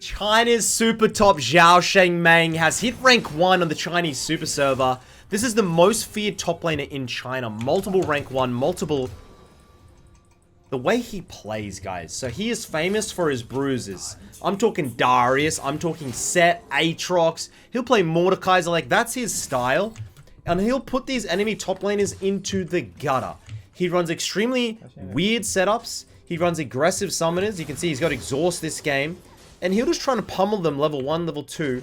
China's super top xiaochaomeng has hit rank 1 on the Chinese super server. This is the most feared top laner in China. Multiple rank 1, multiple... The way he plays, guys. So he is famous for his bruises. I'm talking Darius. I'm talking Set, Aatrox. He'll play Mordekaiser. Like, that's his style. And he'll put these enemy top laners into the gutter. He runs extremely weird setups. He runs aggressive summoners. You can see he's got exhaust this game. And he'll just try to pummel them level 1, level 2.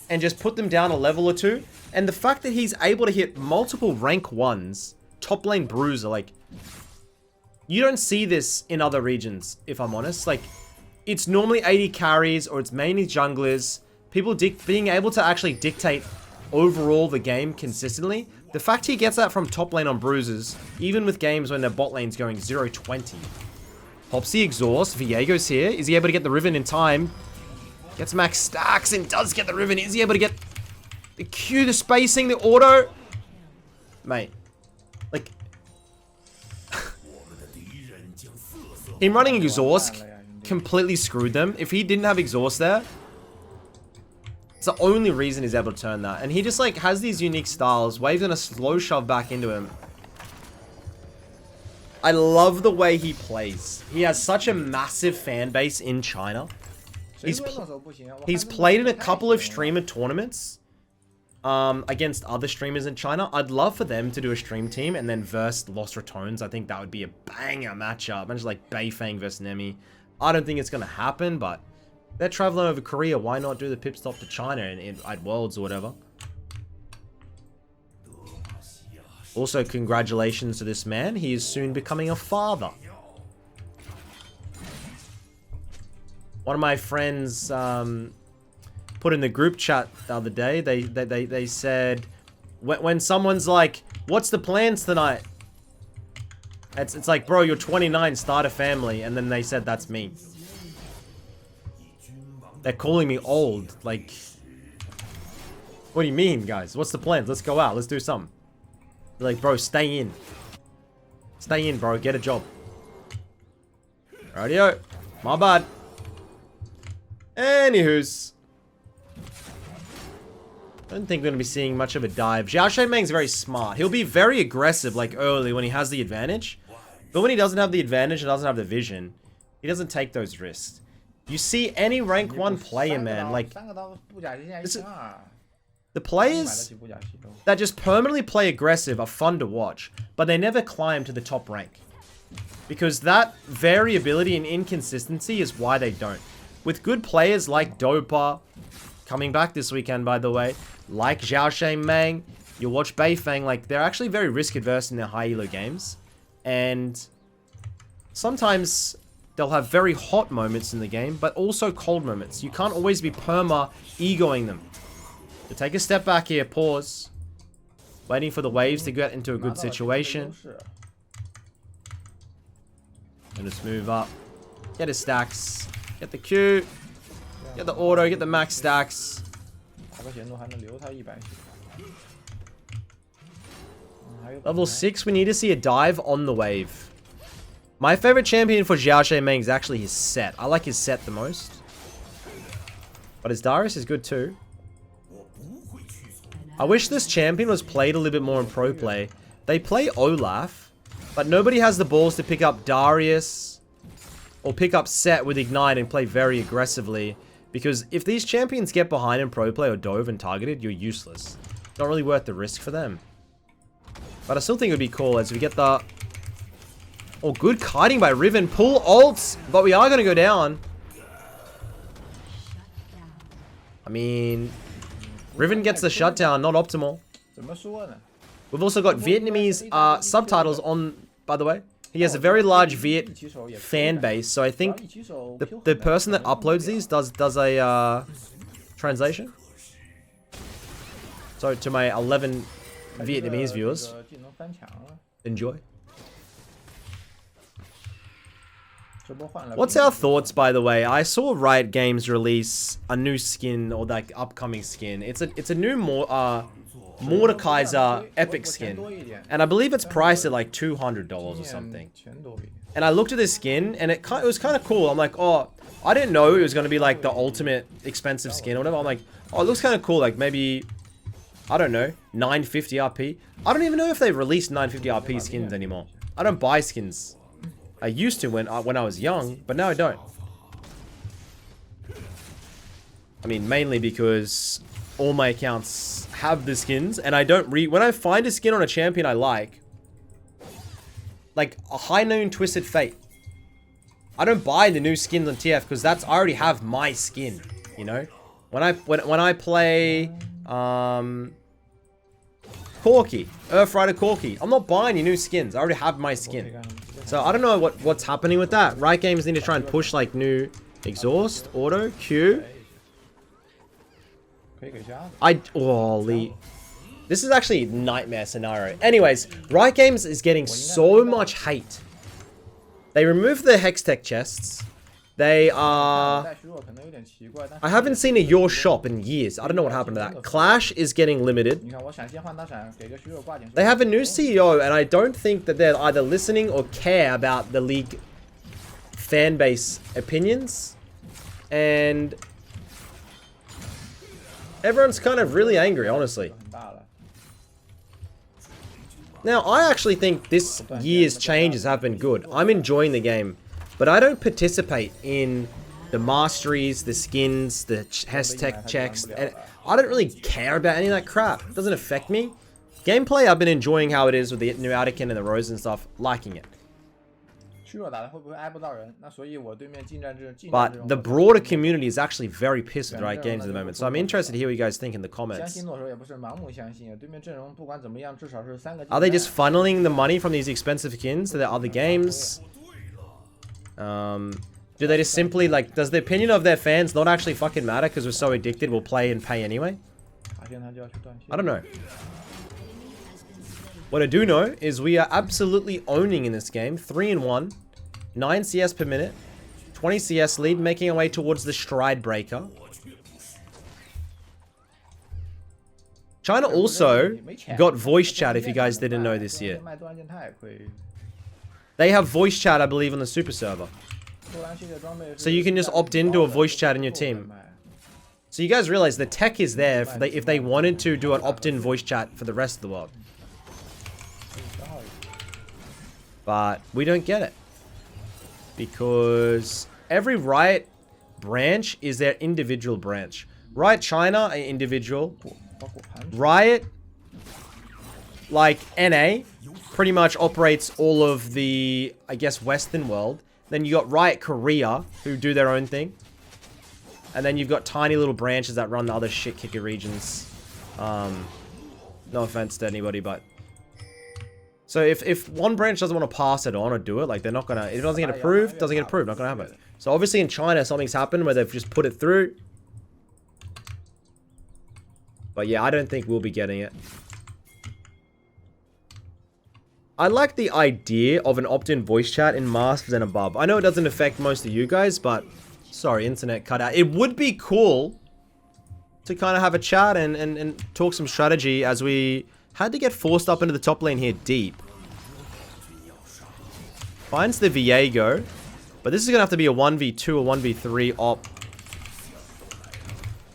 And just put them down a level or 2. And the fact that he's able to hit multiple rank 1s, top lane bruiser, like... You don't see this in other regions, if I'm honest. Like, it's normally 80 carries, or it's mainly junglers. People being able to actually dictate overall the game consistently. The fact he gets that from top lane on bruises, even with games when their bot lane's going 0-20. Pops the exhaust. Viego's here. Is he able to get the Riven in time? Gets max stacks and does get the Riven. Is he able to get the Q, the spacing, the auto? Mate. Like... Him running exhaust completely screwed them. If he didn't have exhaust there, it's the only reason he's able to turn that. And he just like has these unique styles. Wave's gonna slow shove back into him. I love the way he plays. He has such a massive fan base in China. He's played in a couple of streamer tournaments against other streamers in China. I'd love for them to do a stream team and then verse Lost Ratones. I think that would be a banger matchup. Imagine like Beifang versus Nemi. I don't think it's going to happen, but they're traveling over Korea. Why not do the pit stop to China at Worlds or whatever? Also, congratulations to this man. He is soon becoming a father. One of my friends put in the group chat the other day, they said, when someone's like, what's the plans tonight? It's like, bro, you're 29, start a family. And then they said, that's me. They're calling me old. Like, what do you mean, guys? What's the plans? Let's go out. Let's do something. They're like, bro, stay in. Stay in, bro. Get a job. Rightio. My bad. Anywho's. I don't think we're going to be seeing much of a dive. xiaochaomeng's very smart. He'll be very aggressive, like, early when he has the advantage. But when he doesn't have the advantage and doesn't have the vision, he doesn't take those risks. You see any rank 1 player, man, like... The players that just permanently play aggressive are fun to watch, but they never climb to the top rank. Because that variability and inconsistency is why they don't. With good players like Dopa, coming back this weekend, by the way, like xiaochaomeng, you watch Beifang, like, they're actually very risk-adverse in their high elo games. And sometimes they'll have very hot moments in the game, but also cold moments. You can't always be perma-egoing them. So take a step back here, pause. Waiting for the waves to get into a good situation. And just move up. Get his stacks. Get the Q. Get the auto, get the max stacks. Level 6, we need to see a dive on the wave. My favorite champion for xiaochaomeng is actually his Set. I like his Set the most. But his Darius is good too. I wish this champion was played a little bit more in pro play. They play Olaf, but nobody has the balls to pick up Darius or pick up Set with Ignite and play very aggressively. Because if these champions get behind in pro play or dove and targeted, you're useless. Not really worth the risk for them. But I still think it would be cool as we get the... Oh, good kiting by Riven. Pull ults, but we are going to go down. I mean... Riven gets the shutdown, not optimal. We've also got Vietnamese subtitles on, by the way. He has a very large Viet fan base, so I think the person that uploads these does a translation. So to my 11 Vietnamese viewers, enjoy. What's our thoughts, by the way? I saw Riot Games release a new skin, or like upcoming skin. It's a new Mordekaiser epic skin, and I believe it's priced at like $200 or something. And I looked at this skin, and it was kind of cool. I'm like, oh, I didn't know it was going to be like the ultimate expensive skin or whatever. I'm like, oh, it looks kind of cool. Like maybe, I don't know, 950 RP. I don't even know if they've released 950 RP skins anymore. I don't buy skins. I used to when I was young, but now I don't. I mean, mainly because all my accounts have the skins, and I don't when I find a skin on a champion I like a High Noon Twisted Fate, I don't buy the new skins on TF because I already have my skin, you know? When I play Corki, Earthrider Corki, I'm not buying any new skins. I already have my skin. So I don't know what's happening with that. Riot Games need to try and push like new exhaust, auto, Q. Holy. This is actually a nightmare scenario. Anyways, Riot Games is getting so much hate. They removed the Hextech chests. They are... I haven't seen a Your Shop in years. I don't know what happened to that. Clash is getting limited. They have a new CEO, and I don't think that they're either listening or care about the League fan base opinions. And... everyone's kind of really angry, honestly. Now, I actually think this year's changes have been good. I'm enjoying the game. But I don't participate in the masteries, the skins, the Hextech checks. And I don't really care about any of that crap. It doesn't affect me. Gameplay, I've been enjoying how it is with the new Anakin and the Rose and stuff. Liking it. But the broader community is actually very pissed with Riot Games at the moment. So I'm interested to hear what you guys think in the comments. Are they just funneling the money from these expensive skins to their other games? Do they just simply, like, does the opinion of their fans not actually fucking matter because we're so addicted we'll play and pay anyway? I don't know. What I do know is we are absolutely owning in this game. 3-1. 9 CS per minute. 20 CS lead, making our way towards the Stride Breaker. China also got voice chat, if you guys didn't know this yet. They have voice chat, I believe, on the super server. So you can just opt into a voice chat in your team. So you guys realize the tech is there if they wanted to do an opt-in voice chat for the rest of the world. But we don't get it. Because every Riot branch is their individual branch. Riot China, an individual. Riot, like NA, pretty much operates all of the, I guess, Western world. Then you got Riot Korea, who do their own thing. And then you've got tiny little branches that run the other shit kicker regions. No offense to anybody, but... So if one branch doesn't want to pass it on or do it, like they're not gonna, if it doesn't get approved, not gonna happen. So obviously in China something's happened where they've just put it through. But yeah, I don't think we'll be getting it. I like the idea of an opt-in voice chat in Masters and above. I know it doesn't affect most of you guys, but sorry, internet cut out. It would be cool to kind of have a chat and talk some strategy as we had to get forced up into the top lane here deep. Finds the Viego. But this is going to have to be a 1v2 or 1v3 op.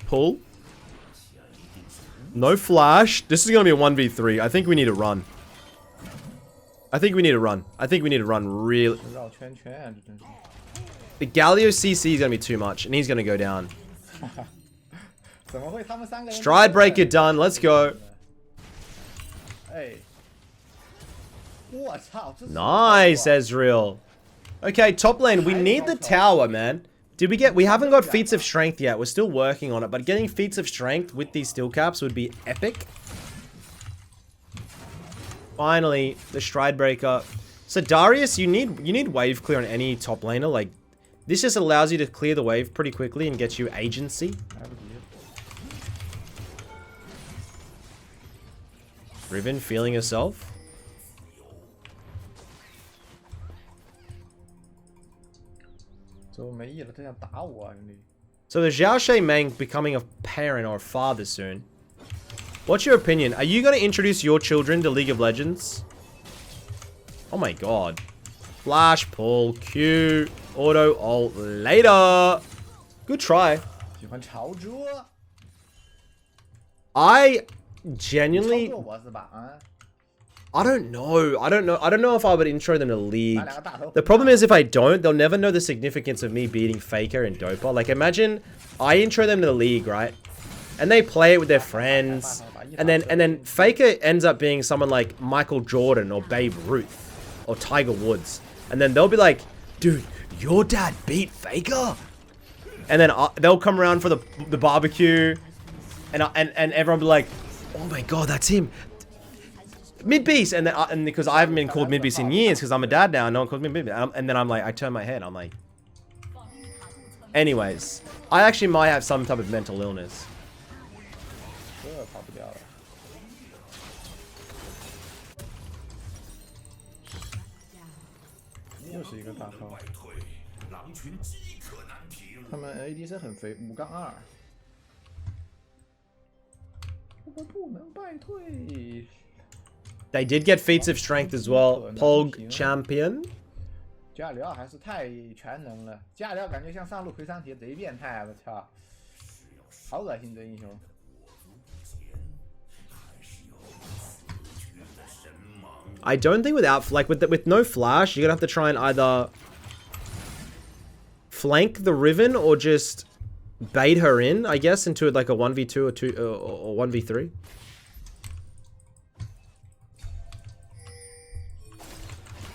Pull. No flash. This is going to be a 1v3. I think we need to run. I think we need to run really. The Galio CC is going to be too much. And he's going to go down. Stride breaker done. Let's go. Nice, Ezreal. Okay, top lane. We need the tower, man. We haven't got feats of strength yet. We're still working on it. But getting feats of strength with these steel caps would be epic. Finally, the Stride Breaker. So Darius, you need wave clear on any top laner. Like, this just allows you to clear the wave pretty quickly and get you agency. Riven feeling herself. So the xiaochaomeng becoming a parent or a father soon. What's your opinion? Are you going to introduce your children to League of Legends? Oh my god. Flash, pull, Q, auto, ult, later. Good try. I genuinely... I don't know. I don't know if I would intro them to League. The problem is if I don't, they'll never know the significance of me beating Faker and Dopa. Like, imagine I intro them to the League, right? And they play it with their friends. And then Faker ends up being someone like Michael Jordan or Babe Ruth or Tiger Woods. And then they'll be like, dude, your dad beat Faker? And then they'll come around for the barbecue. And everyone will be like, oh my god, that's him. Midbeast, and because I haven't been called Midbeast in years because I'm a dad now, no one calls me Midbeast. And then I'm like, I turn my head, I'm like. Anyways, I actually might have some type of mental illness. They did get feats of strength as well. Pog champion. I don't think without, like, with no flash, you're gonna have to try and either flank the Riven or just bait her in, I guess, into like a 1v2 or 1v3.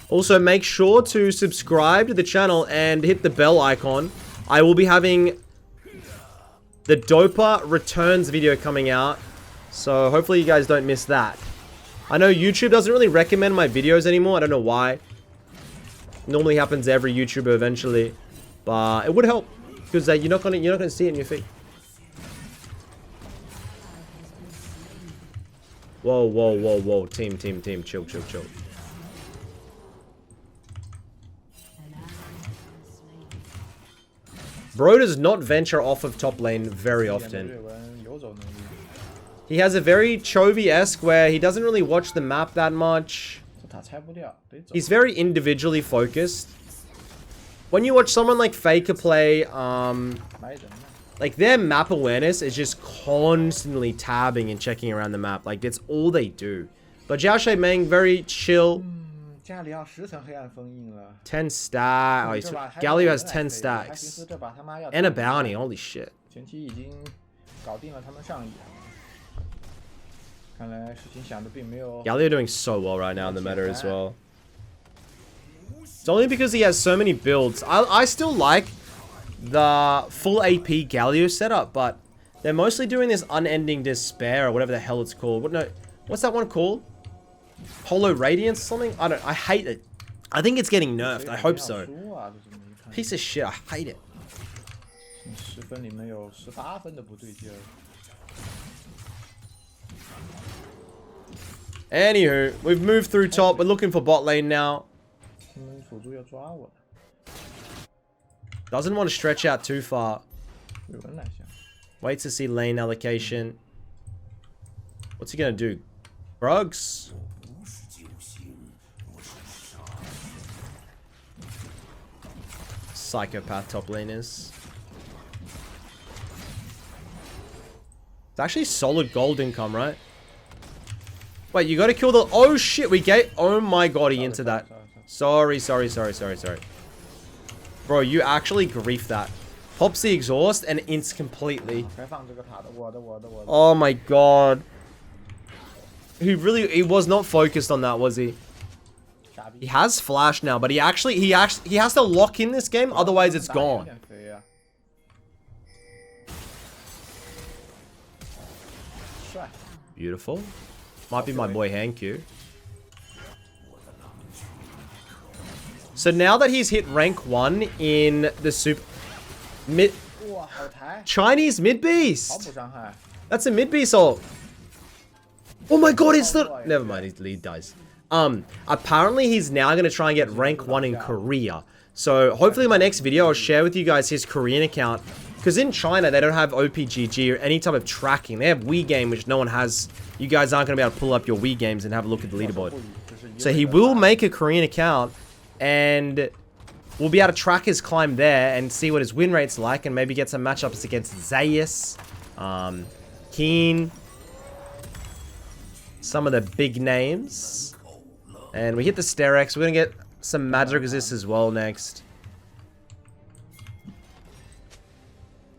Also, make sure to subscribe to the channel and hit the bell icon. I will be having the Dopa Returns video coming out, so hopefully you guys don't miss that. I know YouTube doesn't really recommend my videos anymore. I don't know why. Normally happens to every YouTuber eventually, but it would help because you're not gonna see it in your feed. Whoa, whoa, whoa, whoa! Team, chill. Bro does not venture off of top lane very often. He has a very Chovy-esque where he doesn't really watch the map that much. He's very individually focused. When you watch someone like Faker play, like their map awareness is just constantly tabbing and checking around the map. Like that's all they do. But xiaochaomeng, very chill. 10 stacks. Oh, Galio has 10 stacks. And a bounty. Holy shit. Galio doing so well right now in the meta as well. It's only because he has so many builds. I still like the full AP Galio setup, but they're mostly doing this Unending Despair or whatever the hell it's called. What's that one called? Holo Radiance or something? I hate it. I think it's getting nerfed. I hope so. Piece of shit. I hate it. Anywho, we've moved through top. We're looking for bot lane now. Doesn't want to stretch out too far. Waits to see lane allocation. What's he gonna do? Brugs? Psychopath top laners. It's actually solid gold income, right? Wait, you gotta kill the... Oh shit, we gave... Oh my god, he into that. Sorry. Bro, you actually griefed that. Pops the exhaust and ints completely. Oh my god. He was not focused on that, was he? He has flash now, but he has to lock in this game, otherwise it's gone. Beautiful. Might be my boy Hankyu. So now that he's hit rank 1 in the Chinese Midbeast. That's a Midbeast ult. Oh my god, it's the... Never mind, his lead dies. Apparently he's now going to try and get rank 1 in Korea. So hopefully in my next video I'll share with you guys his Korean account. Because in China they don't have OPGG or any type of tracking. They have Wii game, which no one has. You guys aren't going to be able to pull up your Wii games and have a look at the leaderboard. So he will make a Korean account And we'll be able to track his climb there and see what his win rate's like, and maybe get some matchups against Darius, Keen, some of the big names. And we hit the Sterex. We're going to get some magic resist as well next.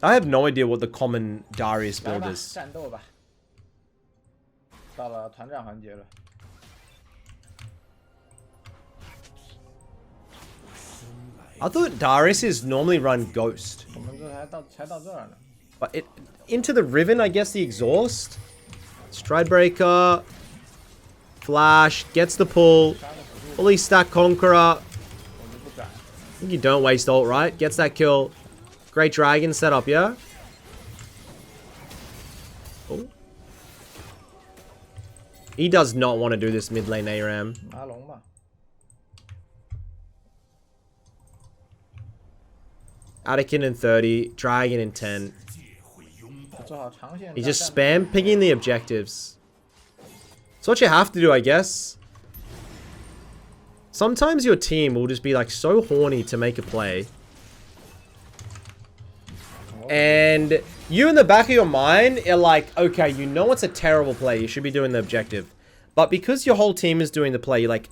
I have no idea what the common Darius build is. I thought Darius is normally run Ghost. But into the Riven, I guess the exhaust. Stride Breaker. Flash. Gets the pull. Fully stack Conqueror. I think you don't waste ult, right? Gets that kill. Great Dragon setup, yeah? Oh. He does not want to do this mid lane ARAM. Anakin in 30, Dragon in 10. He's just spam picking the objectives. It's what you have to do, I guess. Sometimes your team will just be like so horny to make a play. And you in the back of your mind are like, okay, you know it's a terrible play. You should be doing the objective. But because your whole team is doing the play, you're like,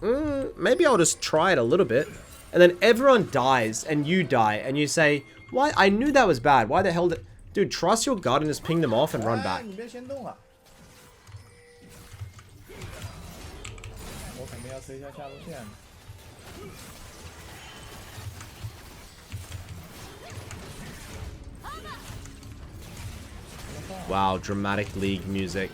maybe I'll just try it a little bit. And then everyone dies and you die. And you say, why? I knew that was bad. Why the hell did... Dude, trust your gut and just ping them off and run back. Wow, dramatic league music.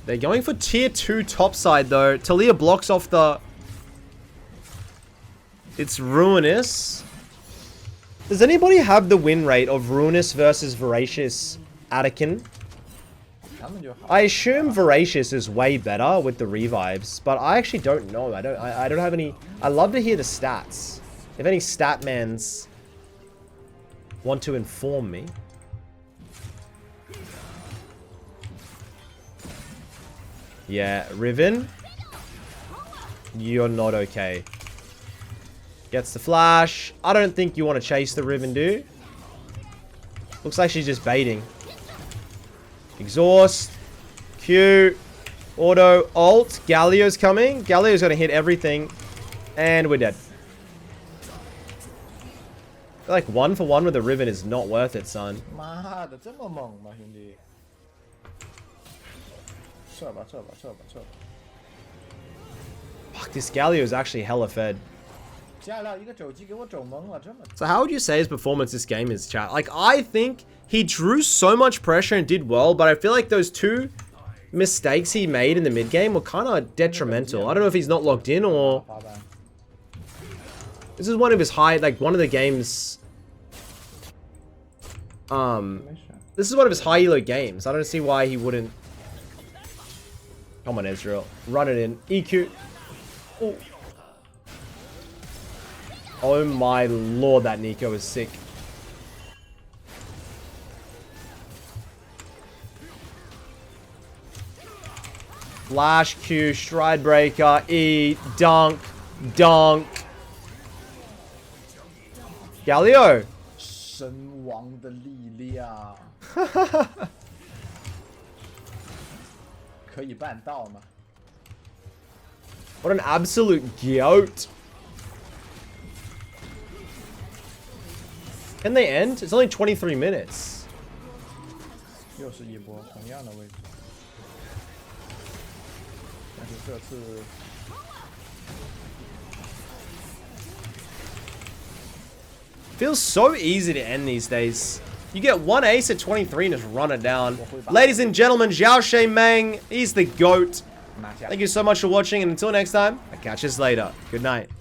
They're going for tier 2 topside though. Talia blocks off the... It's Ruinous. Does anybody have the win rate of Ruinous versus Voracious Anakin? I assume Voracious is way better with the revives, but I actually don't know. I don't have any... I love to hear the stats. If any statmans want to inform me. Yeah, Riven, you're not okay. Gets the flash. I don't think you want to chase the Riven, do? Looks like she's just baiting. Exhaust. Q. Auto. Ult. Galio's coming. Galio's going to hit everything. And we're dead. I feel like 1 for 1 with the Riven is not worth it, son. Fuck, this Galio is actually hella fed. So how would you say his performance this game is, chat? Like, I think he drew so much pressure and did well, but I feel like those 2 mistakes he made in the mid game were kind of detrimental. I don't know if he's not logged in or... This is one of his high, like, one of the games... This is one of his high elo games. I don't see why he wouldn't... Come on, Ezreal. Run it in. EQ. Ooh. Oh my lord, that Nico is sick. Flash Q, Stride Breaker, E, Dunk, Dunk. Galio. What an absolute goat. Can they end? It's only 23 minutes. Feels so easy to end these days. You get one ace at 23 and just run it down. Ladies and gentlemen, xiaochaomeng, he's the GOAT. Thank you so much for watching, and until next time, I'll catch you later. Good night.